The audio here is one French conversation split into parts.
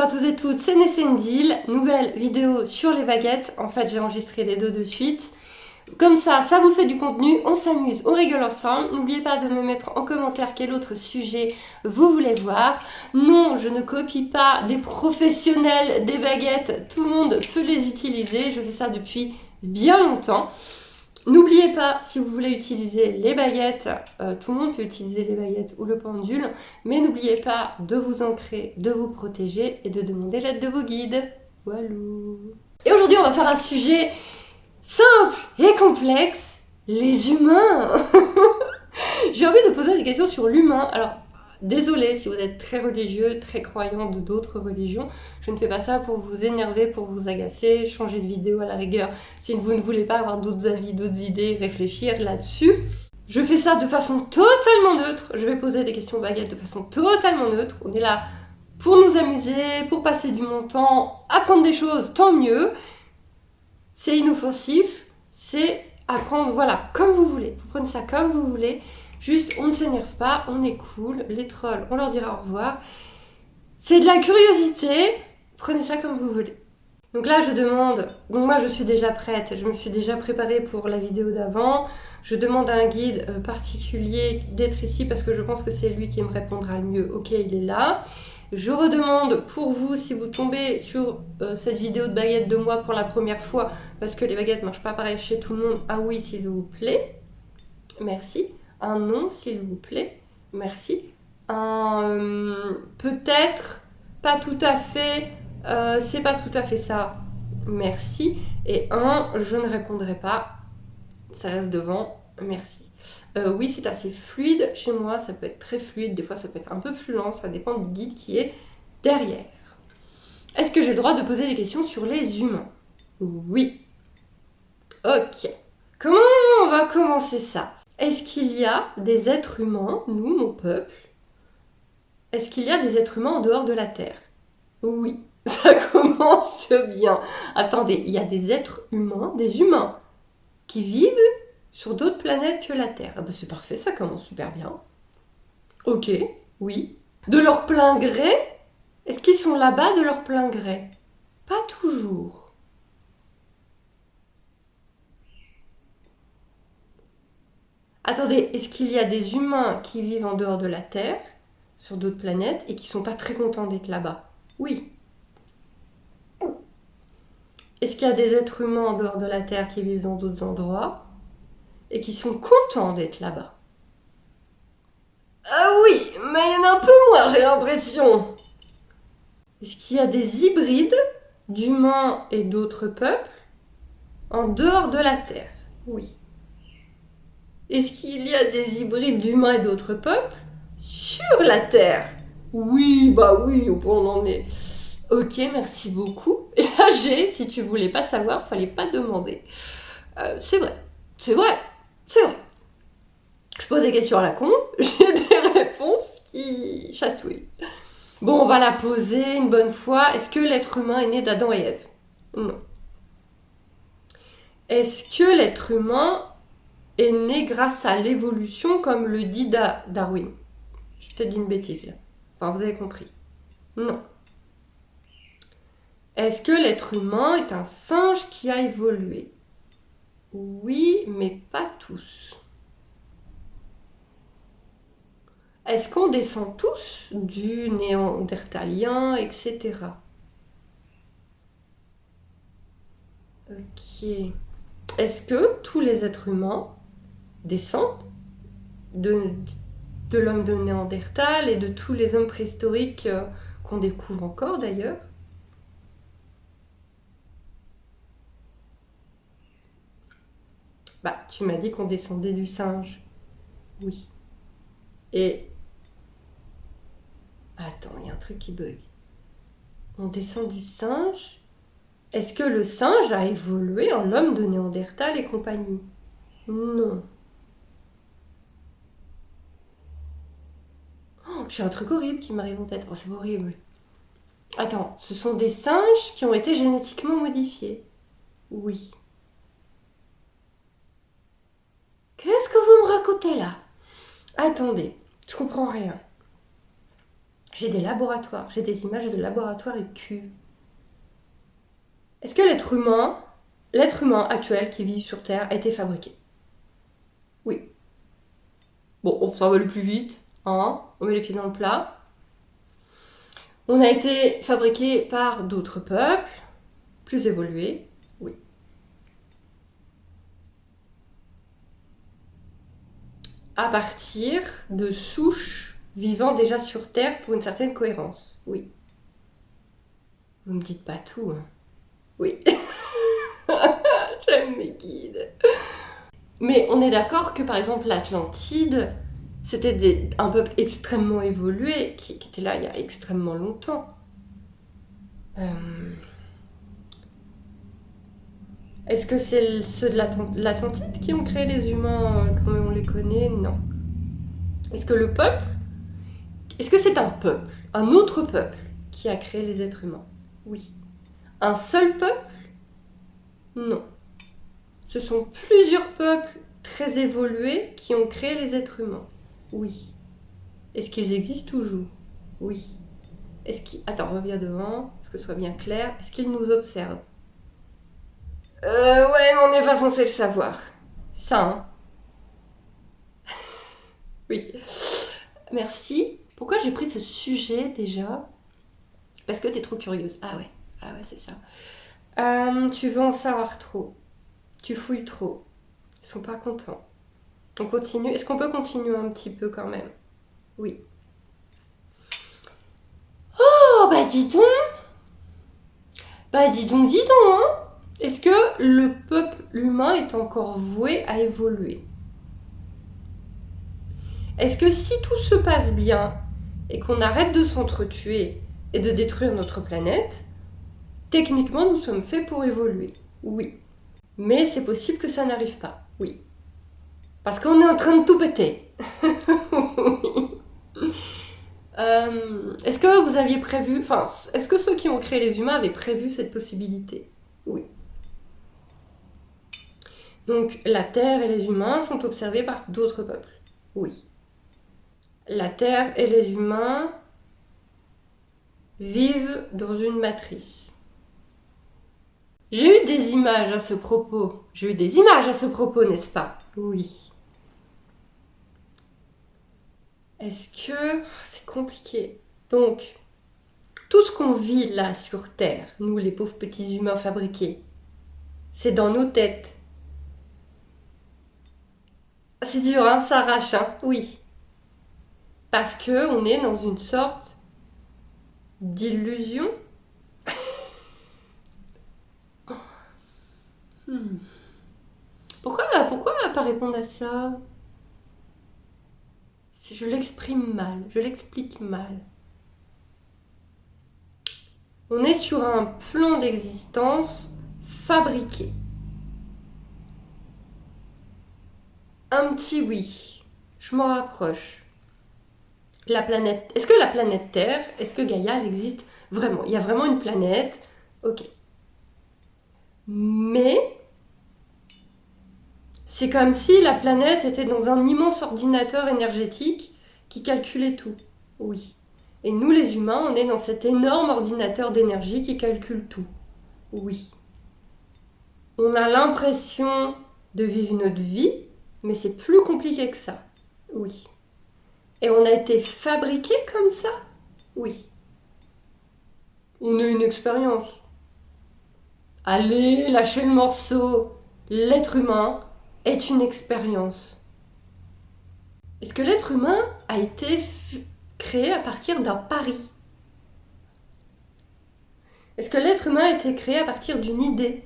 Bonjour à tous et toutes, c'est Nessendil, nouvelle vidéo sur les baguettes. En fait, j'ai enregistré les deux de suite. Comme ça vous fait du contenu, on s'amuse, on rigole ensemble. N'oubliez pas de me mettre en commentaire quel autre sujet vous voulez voir. Non, je ne copie pas des professionnels des baguettes, tout le monde peut les utiliser. Je fais ça depuis bien longtemps. N'oubliez pas, si vous voulez utiliser les baguettes, tout le monde peut utiliser les baguettes ou le pendule, mais n'oubliez pas de vous ancrer, de vous protéger et de demander l'aide de vos guides. Voilà. Et aujourd'hui, on va faire un sujet simple et complexe, les humains. J'ai envie de poser des questions sur l'humain. Alors, désolé si vous êtes très religieux, très croyant de d'autres religions. Je ne fais pas ça pour vous énerver, pour vous agacer, changer de vidéo à la rigueur. Si vous ne voulez pas avoir d'autres avis, d'autres idées, réfléchir là-dessus. Je fais ça de façon totalement neutre. Je vais poser des questions baguettes de façon totalement neutre. On est là pour nous amuser, pour passer du bon temps, apprendre des choses, tant mieux. C'est inoffensif, c'est apprendre, voilà, comme vous voulez. Vous prenez ça comme vous voulez. Juste, on ne s'énerve pas, on est cool. Les trolls, on leur dira au revoir. C'est de la curiosité. Prenez ça comme vous voulez. Donc là, je demande... Donc moi, je suis déjà prête. Je me suis déjà préparée pour la vidéo d'avant. Je demande à un guide particulier d'être ici parce que je pense que c'est lui qui me répondra le mieux. Ok, il est là. Je redemande pour vous, si vous tombez sur cette vidéo de baguettes de moi pour la première fois, parce que les baguettes ne marchent pas pareil chez tout le monde. Ah oui, s'il vous plaît. Merci. Un non, s'il vous plaît. Merci. Un peut-être, pas tout à fait, c'est pas tout à fait ça. Merci. Et un, je ne répondrai pas. Ça reste devant. Merci. Oui, c'est assez fluide chez moi. Ça peut être très fluide. Des fois, ça peut être un peu plus lent. Ça dépend du guide qui est derrière. Est-ce que j'ai le droit de poser des questions sur les humains? Oui. Ok. Comment on va commencer ça? Est-ce qu'il y a des êtres humains, nous, mon peuple? Est-ce qu'il y a des êtres humains en dehors de la Terre? Oui, ça commence bien. Attendez, il y a des êtres humains, des humains, qui vivent sur d'autres planètes que la Terre. Ah bah c'est parfait, ça commence super bien. Ok, oui. De leur plein gré? Est-ce qu'ils sont là-bas de leur plein gré? Pas toujours. Attendez, est-ce qu'il y a des humains qui vivent en dehors de la Terre, sur d'autres planètes, et qui sont pas très contents d'être là-bas? Oui. Est-ce qu'il y a des êtres humains en dehors de la Terre qui vivent dans d'autres endroits et qui sont contents d'être là-bas? Ah oui, mais il y en a un peu moins, j'ai l'impression. Est-ce qu'il y a des hybrides d'humains et d'autres peuples en dehors de la Terre? Oui. Est-ce qu'il y a des hybrides d'humains et d'autres peuples sur la Terre? Oui, bah oui, au point où on en est. Ok, merci beaucoup. Et là, si tu voulais pas savoir, fallait pas demander. C'est vrai, c'est vrai, c'est vrai. Je pose des questions à la con, j'ai des réponses qui chatouillent. Bon, on va la poser une bonne fois. Est-ce que l'être humain est né d'Adam et Ève? Non. Est-ce que l'être humain est né grâce à l'évolution, comme le dit Darwin? J'ai peut-être dit une bêtise là. Enfin, vous avez compris. Non. Est-ce que l'être humain est un singe qui a évolué? Oui, mais pas tous. Est-ce qu'on descend tous du néandertalien, etc.? Ok. Est-ce que tous les êtres humains descendent de l'homme de Néandertal et de tous les hommes préhistoriques qu'on découvre encore d'ailleurs? Bah, tu m'as dit qu'on descendait du singe. Oui. Et... Attends, il y a un truc qui bug. On descend du singe? Est-ce que le singe a évolué en l'homme de Néandertal et compagnie? Non. Oh, j'ai un truc horrible qui m'arrive en tête. Oh, c'est horrible. Attends, ce sont des singes qui ont été génétiquement modifiés? Oui. Qu'est-ce que vous me racontez là? Attendez, je comprends rien. J'ai des laboratoires, j'ai des images de laboratoires et de cuves. Est-ce que l'être humain actuel qui vit sur Terre, a été fabriqué? Oui. Bon, ça va le plus vite, hein, on met les pieds dans le plat. On a été fabriqué par d'autres peuples, plus évolués, oui. À partir de souches vivant déjà sur Terre pour une certaine cohérence, oui. Vous me dites pas tout, hein. Oui. J'aime mes guides. Mais on est d'accord que par exemple l'Atlantide, c'était un peuple extrêmement évolué qui était là il y a extrêmement longtemps. Est-ce que c'est ceux de l'Atlantide qui ont créé les humains comme on les connaît? Non. Est-ce que le peuple, est-ce que c'est un peuple, un autre peuple qui a créé les êtres humains? Oui. Un seul peuple? Non. Ce sont plusieurs peuples très évolués qui ont créé les êtres humains. Oui. Est-ce qu'ils existent toujours? Oui. Attends, reviens devant, pour que ce soit bien clair. Est-ce qu'ils nous observent? Ouais, mais on n'est pas censé le savoir. Ça, hein? Oui. Merci. Pourquoi j'ai pris ce sujet déjà? Parce que t'es trop curieuse. Ah ouais, c'est ça. Tu veux en savoir trop. Tu fouilles trop. Ils sont pas contents. On continue. Est-ce qu'on peut continuer un petit peu quand même? Oui. Oh, bah dis donc! Hein! Est-ce que le peuple humain est encore voué à évoluer? Est-ce que si tout se passe bien et qu'on arrête de s'entretuer et de détruire notre planète, techniquement nous sommes faits pour évoluer? Oui. Mais c'est possible que ça n'arrive pas. Oui. Parce qu'on est en train de tout péter. Oui. Est-ce que vous aviez prévu... Enfin, est-ce que ceux qui ont créé les humains avaient prévu cette possibilité? Oui. Donc, la Terre et les humains sont observés par d'autres peuples. Oui. La Terre et les humains vivent dans une matrice. J'ai eu des images à ce propos. N'est-ce pas? Oui. Est-ce que... C'est compliqué. Donc, tout ce qu'on vit là sur Terre, nous les pauvres petits humains fabriqués, c'est dans nos têtes. C'est dur, hein, ça arrache, hein? Oui. Parce que on est dans une sorte d'illusion. Pourquoi pas répondre à ça? Je l'exprime mal, je l'explique mal. On est sur un plan d'existence fabriqué. Un petit oui, je m'en rapproche. Est-ce que la planète Terre, est-ce que Gaïa, elle existe vraiment? Il y a vraiment une planète, ok. Mais c'est comme si la planète était dans un immense ordinateur énergétique qui calculait tout. Oui. Et nous, les humains, on est dans cet énorme ordinateur d'énergie qui calcule tout. Oui. On a l'impression de vivre notre vie, mais c'est plus compliqué que ça. Oui. Et on a été fabriqué comme ça? Oui. On a une expérience. Allez, lâchez le morceau. L'être humain est une expérience. Est-ce que l'être humain a été créé à partir d'un pari? Est-ce que l'être humain a été créé à partir d'une idée?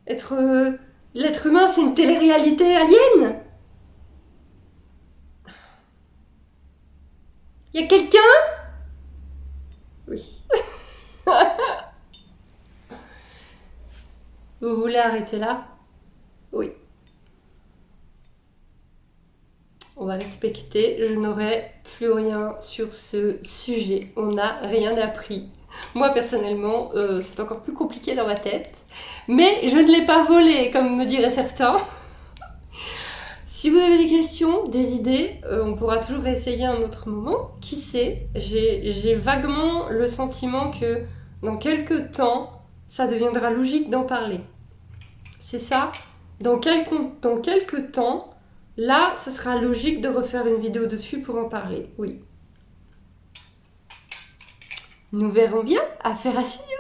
L'être humain, c'est une télé-réalité alien? Y a quelqu'un? Oui. Vous voulez arrêter là? Oui. On va respecter, je n'aurai plus rien sur ce sujet. On n'a rien appris. Moi, personnellement, c'est encore plus compliqué dans ma tête. Mais je ne l'ai pas volé, comme me diraient certains. Si vous avez des questions, des idées, on pourra toujours réessayer un autre moment. Qui sait, j'ai vaguement le sentiment que dans quelques temps, ça deviendra logique d'en parler. C'est ça. Dans quelques temps, là, ce sera logique de refaire une vidéo dessus pour en parler. Oui. Nous verrons bien. Affaire à suivre.